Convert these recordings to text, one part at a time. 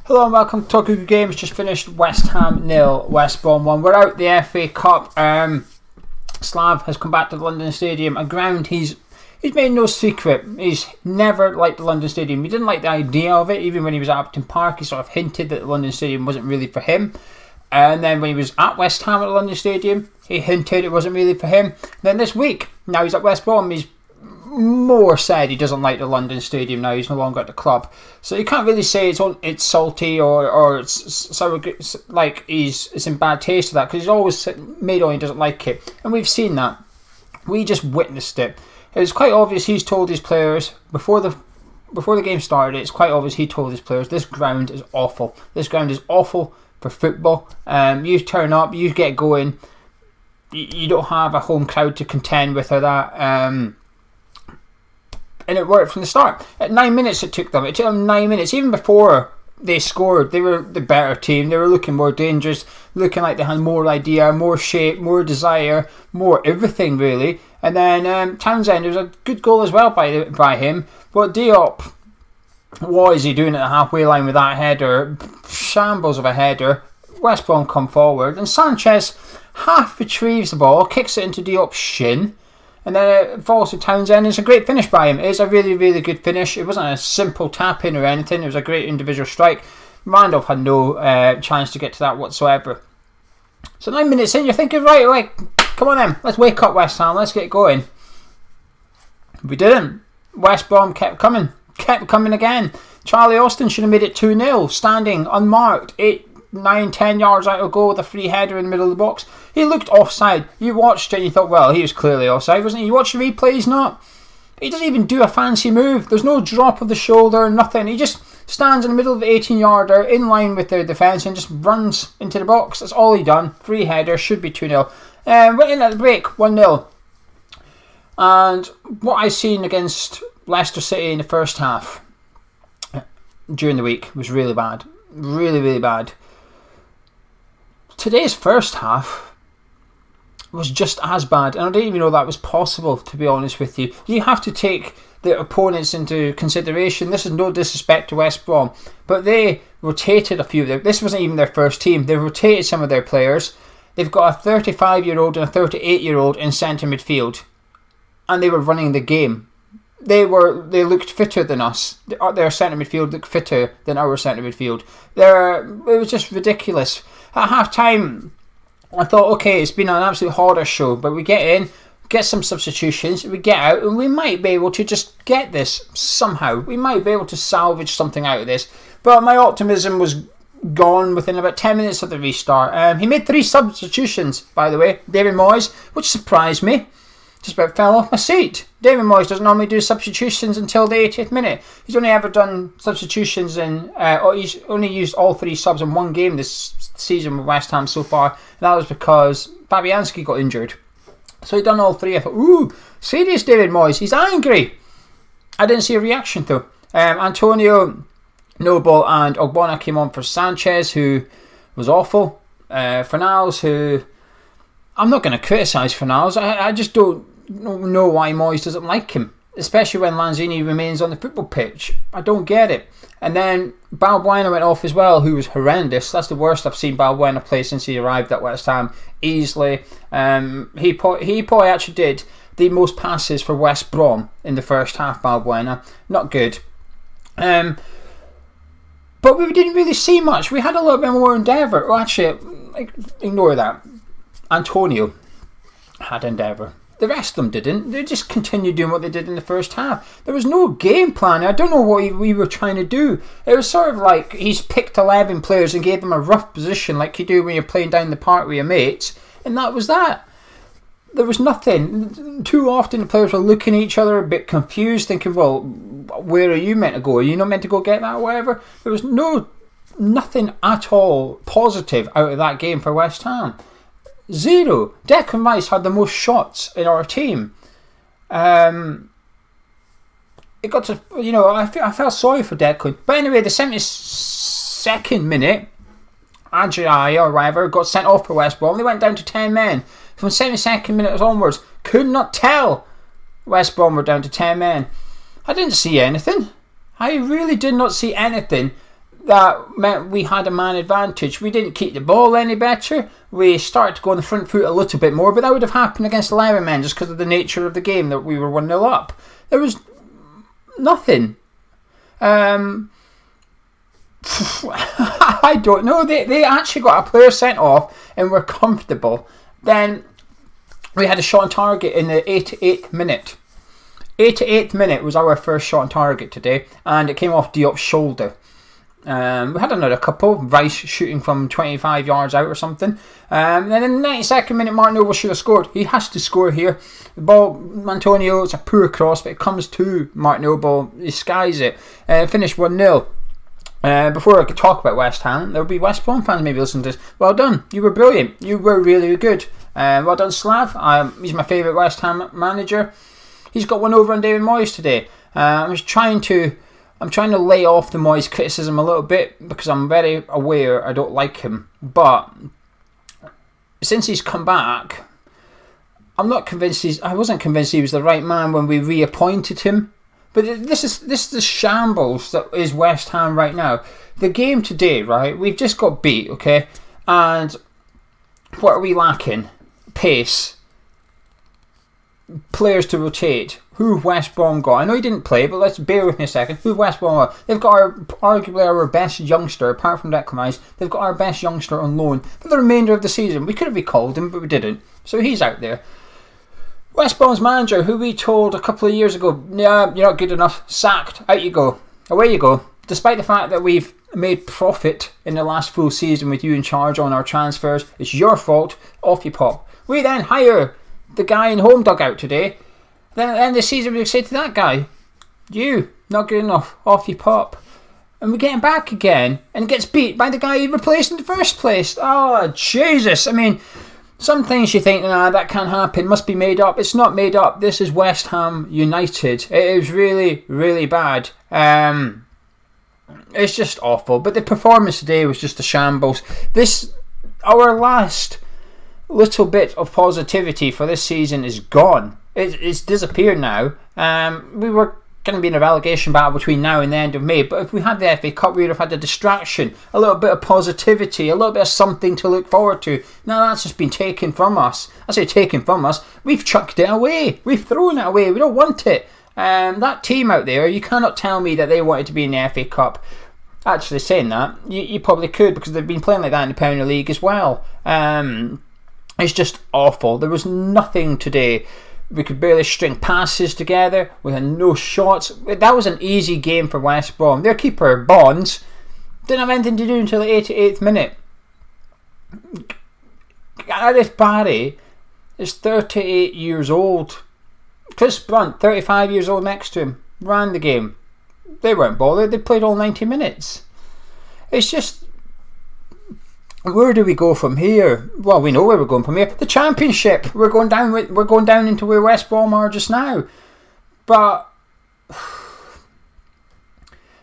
Hello and welcome to Talk Good Games. Just finished West Ham 0, West Brom 1. We're out the FA Cup. Slav has come back to the London Stadium, a ground he's made no secret. He's never liked the London Stadium. He didn't like the idea of it. Even when he was at Upton Park, he sort of hinted that the London Stadium wasn't really for him. And then when he was at West Ham at the London Stadium, he hinted it wasn't really for him. Then this week, now he's at West Brom, he's more said he doesn't like the London Stadium now. He's no longer at the club, so you can't really say it's salty or it's so like it's in bad taste of that, because he's always made on he doesn't like it, and we've seen that. We just witnessed it. It was quite obvious he's told his players before the game started. It's quite obvious he told his players this ground is awful. This ground is awful for football. You turn up, you get going. You don't have a home crowd to contend with or that. And it worked from the start. At 9 minutes it took them 9 minutes. Even before they scored, they were the better team. They were looking more dangerous, looking like they had more idea, more shape, more desire, more everything really. And then Townsend, it was a good goal as well by him. But Diop, what is he doing at the halfway line with that header? Shambles of a header. West Brom come forward, and Sanchez half retrieves the ball, kicks it into Diop's shin, and then it falls to Townsend. It's a great finish by him. It's a really, really good finish. It wasn't a simple tap-in or anything. It was a great individual strike. Randolph had no chance to get to that whatsoever. So 9 minutes in, you're thinking, right, come on then. Let's wake up, West Ham. Let's get going. We didn't. West Brom kept coming again. Charlie Austin should have made it 2-0, standing unmarked, 8, 9, 10 yards out of goal with a free header in the middle of the box. He looked offside. You watched it and you thought, well, he was clearly offside, wasn't he? You watched the replay, he's not. He doesn't even do a fancy move. There's no drop of the shoulder, nothing. He just stands in the middle of the 18-yarder in line with their defence and just runs into the box. That's all he done. Free header, should be 2-0. Went in at the break, 1-0. And what I seen against Leicester City in the first half during the week was really bad. Really, really bad. Today's first half was just as bad, and I didn't even know that was possible, to be honest with you. You have to take the opponents into consideration. This is no disrespect to West Brom, but they rotated a few of them. This wasn't even their first team. They rotated some of their players. They've got a 35-year-old and a 38-year-old in centre midfield, and they were running the game. They looked fitter than us. Their centre midfield looked fitter than our centre midfield. It was just ridiculous. At half time, I thought, okay, it's been an absolute horror show, but we get in, get some substitutions, we get out, and we might be able to just get this somehow. We might be able to salvage something out of this. But my optimism was gone within about 10 minutes of the restart. He made 3 substitutions, by the way, David Moyes, which surprised me. Just about fell off my seat. David Moyes doesn't normally do substitutions until the 80th minute. He's only ever done substitutions he's only used all 3 subs in one game this season with West Ham so far, and that was because Fabianski got injured. So he done all 3. I thought, ooh, serious David Moyes, he's angry. I didn't see a reaction though. Antonio, Noble and Ogbonna came on for Sanchez, who was awful. Fornals, who I'm not going to criticise Fornals. I just don't know why Moyes doesn't like him, especially when Lanzini remains on the football pitch. I don't get it. And then Balbuena went off as well, who was horrendous. That's the worst I've seen Balbuena play since he arrived at West Ham, easily. He probably actually did the most passes for West Brom in the first half, Balbuena. Not good. But we didn't really see much. We had a little bit more endeavour. Well, actually, ignore that. Antonio had endeavour. The rest of them didn't. They just continued doing what they did in the first half. There was no game plan. I don't know what we were trying to do. It was sort of like he's picked 11 players and gave them a rough position like you do when you're playing down the park with your mates, and that was that. There was nothing. Too often the players were looking at each other a bit confused, thinking, well, where are you meant to go? Are you not meant to go get that or whatever? There was nothing at all positive out of that game for West Ham. 0. Declan Rice had the most shots in our team. It got to, I felt sorry for Declan. But anyway, the 72nd minute, Ajayi or whatever got sent off for West Brom. They went down to 10 men. From 72nd minute onwards, could not tell West Brom were down to 10 men. I didn't see anything. I really did not see anything that meant we had a man advantage. We didn't keep the ball any better. We started to go on the front foot a little bit more, but that would have happened against 11 men just because of the nature of the game, that we were 1-0 up. There was nothing. I don't know. They actually got a player sent off and were comfortable. Then we had a shot on target in the 88th minute. 88th minute was our first shot on target today, and it came off Diop's shoulder. We had another couple. Rice shooting from 25 yards out or something. And then in the 92nd minute, Martin Noble should have scored. He has to score here. The ball, Antonio, it's a poor cross, but it comes to Martin Noble. He skies it. Finished 1-0. Before I could talk about West Ham, there will be West Brom fans maybe listening to this. Well done. You were brilliant. You were really good. Well done, Slav. He's my favourite West Ham manager. He's got one over on David Moyes today. I'm trying to lay off the Moyes criticism a little bit because I'm very aware I don't like him. But since he's come back, I'm not convinced I wasn't convinced he was the right man when we reappointed him. But this is the shambles that is West Ham right now. The game today, right? We've just got beat, okay? And what are we lacking? Pace. Players to rotate. Who West Brom got? I know he didn't play, but let's bear with me a second. Who West Brom got? They've got arguably our best youngster, apart from Declan Rice. They've got our best youngster on loan for the remainder of the season. We could have recalled him, but we didn't. So he's out there. West Brom's manager, who we told a couple of years ago, yeah, you're not good enough, sacked, out you go, away you go. Despite the fact that we've made profit in the last full season with you in charge on our transfers, it's your fault, off you pop. We then hire the guy in home dugout today. Then at the end of the season we say to that guy, you, not good enough, off you pop. And we get him back again, and gets beat by the guy he replaced in the first place. Oh, Jesus, I mean, some things you think, nah, that can't happen, must be made up. It's not made up. This is West Ham United. It is really, really bad. It's just awful. But the performance today was just a shambles. Our last little bit of positivity for this season is gone. It's disappeared now. We were going to be in a relegation battle between now and the end of May, but if we had the FA Cup, we would have had a distraction, a little bit of positivity, a little bit of something to look forward to. Now that's just been taken from us. I say taken from us, we've chucked it away, we've thrown it away, we don't want it. That team out there, you cannot tell me that they wanted to be in the FA Cup. Actually, saying that, you probably could, because they've been playing like that in the Premier League as well. It's just awful. There was nothing today. We could barely string passes together. We had no shots. That was an easy game for West Brom. Their keeper, Bonds, didn't have anything to do until the 88th minute. Gareth Barry is 38 years old. Chris Brunt, 35 years old next to him, ran the game. They weren't bothered. They played all 90 minutes. It's just, where do we go from here? Well, we know where we're going from here. The Championship. We're going down into where West Brom are just now. But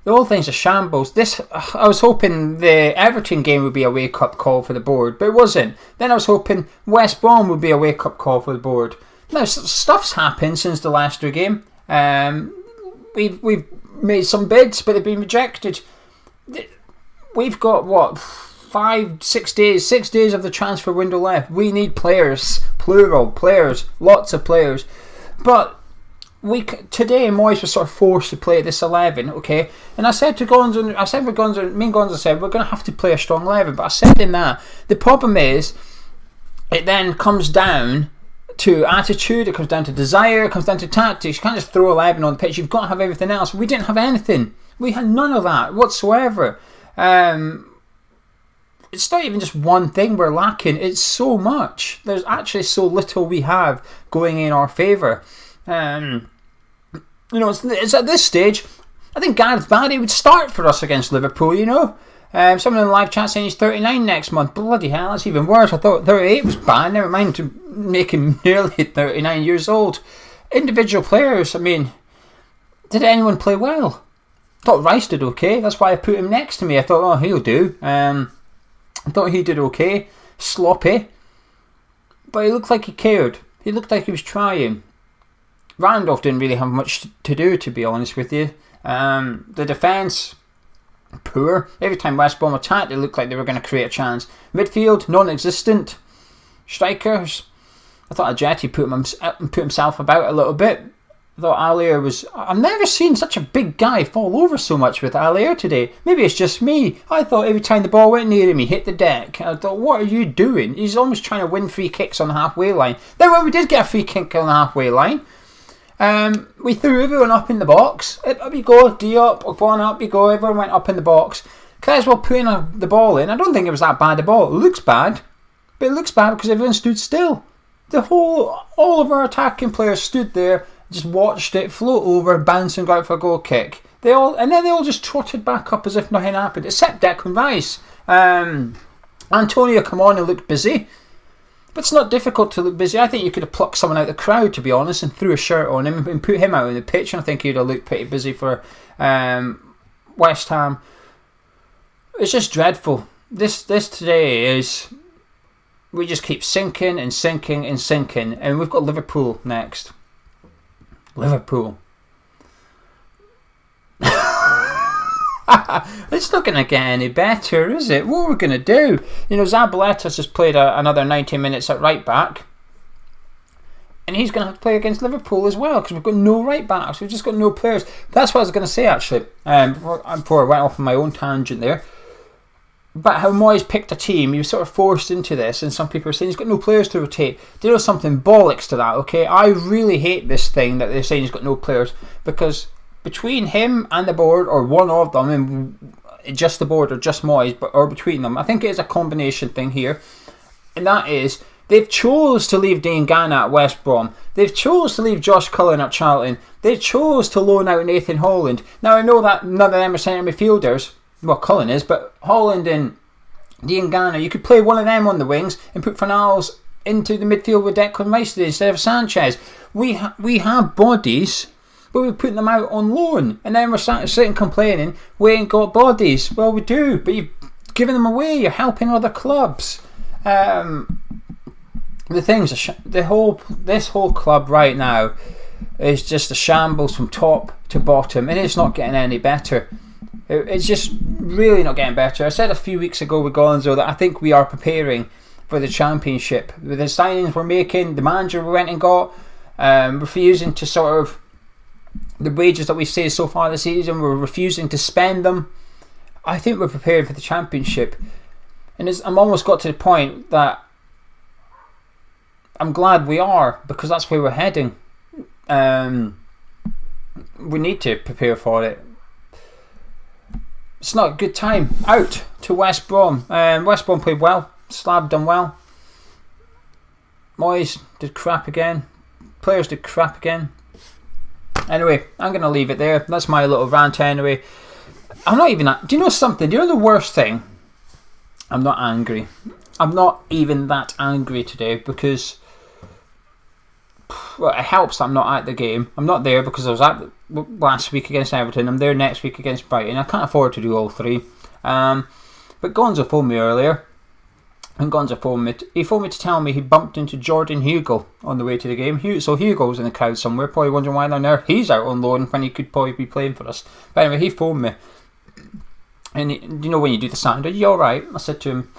the whole thing's a shambles. I was hoping the Everton game would be a wake-up call for the board, but it wasn't. Then I was hoping West Brom would be a wake-up call for the board. Now, stuff's happened since the Leicester game. We've made some bids, but they've been rejected. We've got, 6 days of the transfer window left. We need players, plural players, lots of players. But today Moyes was sort of forced to play this 11, okay? And I said to Gonzo, me and Gonzo said we're going to have to play a strong 11. But I said in that, the problem is, it then comes down to attitude, it comes down to desire, it comes down to tactics. You can't just throw 11 on the pitch. You've got to have everything else. We didn't have anything. We had none of that whatsoever. It's not even just one thing we're lacking. It's so much. There's actually so little we have going in our favour. It's at this stage, I think Gareth Barry would start for us against Liverpool, Someone in the live chat saying he's 39 next month. Bloody hell, that's even worse. I thought 38 was bad. Never mind to make him nearly 39 years old. Individual players, I mean, did anyone play well? I thought Rice did okay. That's why I put him next to me. I thought, he'll do. I thought he did okay. Sloppy. But he looked like he cared. He looked like he was trying. Randolph didn't really have much to do, to be honest with you. The defence, poor. Every time West Brom attacked, it looked like they were going to create a chance. Midfield, non-existent. Strikers, I thought Ajeti put himself about a little bit. I thought Allier was... I've never seen such a big guy fall over so much with Allier today. Maybe it's just me. I thought every time the ball went near him, he hit the deck. I thought, what are you doing? He's almost trying to win free kicks on the halfway line. Then when we did get a free kick on the halfway line, we threw everyone up in the box. Up you go, D up, up you go. Everyone went up in the box. Caswell putting the ball in. I don't think it was that bad a ball. It looks bad. But it looks bad because everyone stood still. All of our attacking players stood there, just watched it float over, bounce and go out for a goal kick. They all just trotted back up as if nothing happened, except Declan Rice. Antonio come on and looked busy. But it's not difficult to look busy. I think you could have plucked someone out of the crowd, to be honest, and threw a shirt on him and put him out on the pitch, and I think he'd have looked pretty busy for West Ham. It's just dreadful. This today is... We just keep sinking and sinking and sinking, and we've got Liverpool next. Liverpool. It's not going to get any better, is it? What are we going to do? Zabaletta's just played another 90 minutes at right back, and he's going to have to play against Liverpool as well because we've got no right backs. We've just got no players. That's what I was going to say actually. Before I went off on my own tangent there. But how Moyes picked a team, he was sort of forced into this, and some people are saying he's got no players to rotate. Do you know something? Bollocks to that, okay? I really hate this thing that they're saying he's got no players, because between him and the board, or one of them, and just the board or just Moyes, or between them, I think it is a combination thing here, and that is they've chose to leave Dean Ganna at West Brom. They've chose to leave Josh Cullen at Charlton. They chose to loan out Nathan Holland. Now I know that none of them are centre midfielders. Well, Cullen is, but Holland and Dean Ganna, you could play one of them on the wings and put Fornals into the midfield with Declan Rice today instead of Sanchez. We have bodies, but we're putting them out on loan, and then we're sitting complaining we ain't got bodies. Well, we do, but you've given them away. You're helping other clubs. The things, this whole club right now is just a shambles from top to bottom, and it's not getting any better. It's just really not getting better. I said a few weeks ago with Gonzo that I think we are preparing for the Championship. With the signings we're making, the manager we went and got, refusing to sort of... The wages that we've saved so far this season, we're refusing to spend them. I think we're preparing for the Championship. And I'm almost got to the point that I'm glad we are, because that's where we're heading. We need to prepare for it. It's not a good time. Out to West Brom. West Brom played well. Slav done well. Moyes did crap again. Players did crap again. Anyway, I'm going to leave it there. That's my little rant anyway. I'm not even... Do you know something? Do you know the worst thing? I'm not angry. I'm not even that angry today because... Well, it helps that I'm not at the game. I'm not there because I was at last week against Everton. I'm there next week against Brighton. I can't afford to do all three. But Gonzo phoned me earlier. And Gonzo phoned me. He phoned me to tell me he bumped into Jordan Hugo on the way to the game. So Hugo's in the crowd somewhere, probably wondering why on earth he's out on loan when he could probably be playing for us. But anyway, he phoned me. And you know when you do the sound, are you alright? I said to him,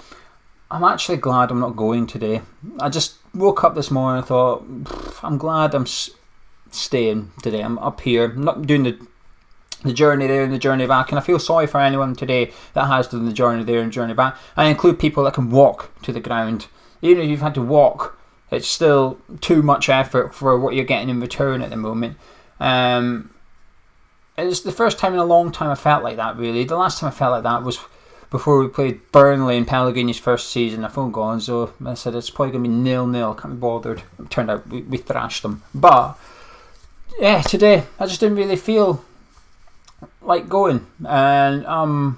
I'm actually glad I'm not going today. I just woke up this morning and thought, I'm glad I'm staying today. I'm up here. I'm not doing the journey there and the journey back. And I feel sorry for anyone today that has done the journey there and journey back. I include people that can walk to the ground. Even if you've had to walk, it's still too much effort for what you're getting in return at the moment. It's the first time in a long time I felt like that, really. The last time I felt like that was before we played Burnley in Pellegrini's first season. I phoned Gonzo. I said it's probably going to be 0-0. Can't be bothered. It turned out we thrashed them. But yeah, today I just didn't really feel like going, and I'm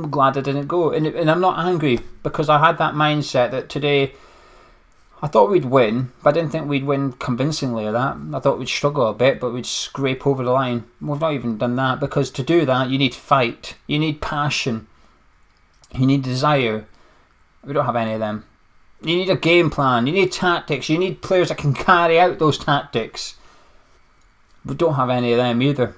glad I didn't go. And I'm not angry because I had that mindset that today I thought we'd win, but I didn't think we'd win convincingly of that. I thought we'd struggle a bit, but we'd scrape over the line. We've not even done that, because to do that you need fight, you need passion, you need desire. We don't have any of them. You need a game plan, you need tactics, you need players that can carry out those tactics. We don't have any of them either.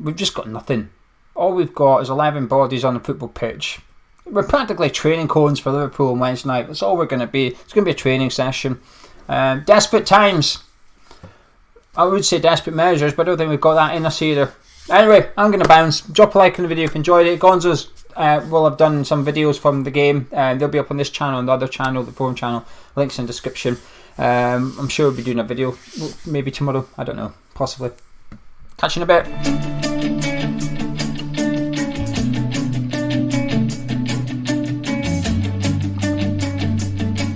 We've just got nothing. all we've got is 11 bodies on the football pitch. We're practically training cones for Liverpool on Wednesday night. That's all we're going to be. It's going to be a training session. Desperate times. I would say desperate measures, but I don't think we've got that in us either. Anyway, I'm going to bounce. Drop a like on the video if you enjoyed it. Gonzo's will have done some videos from the game. They'll be up on this channel and the other channel, the forum channel. Links in the description. I'm sure we'll be doing a video maybe tomorrow. I don't know. Possibly. Catch you in a bit.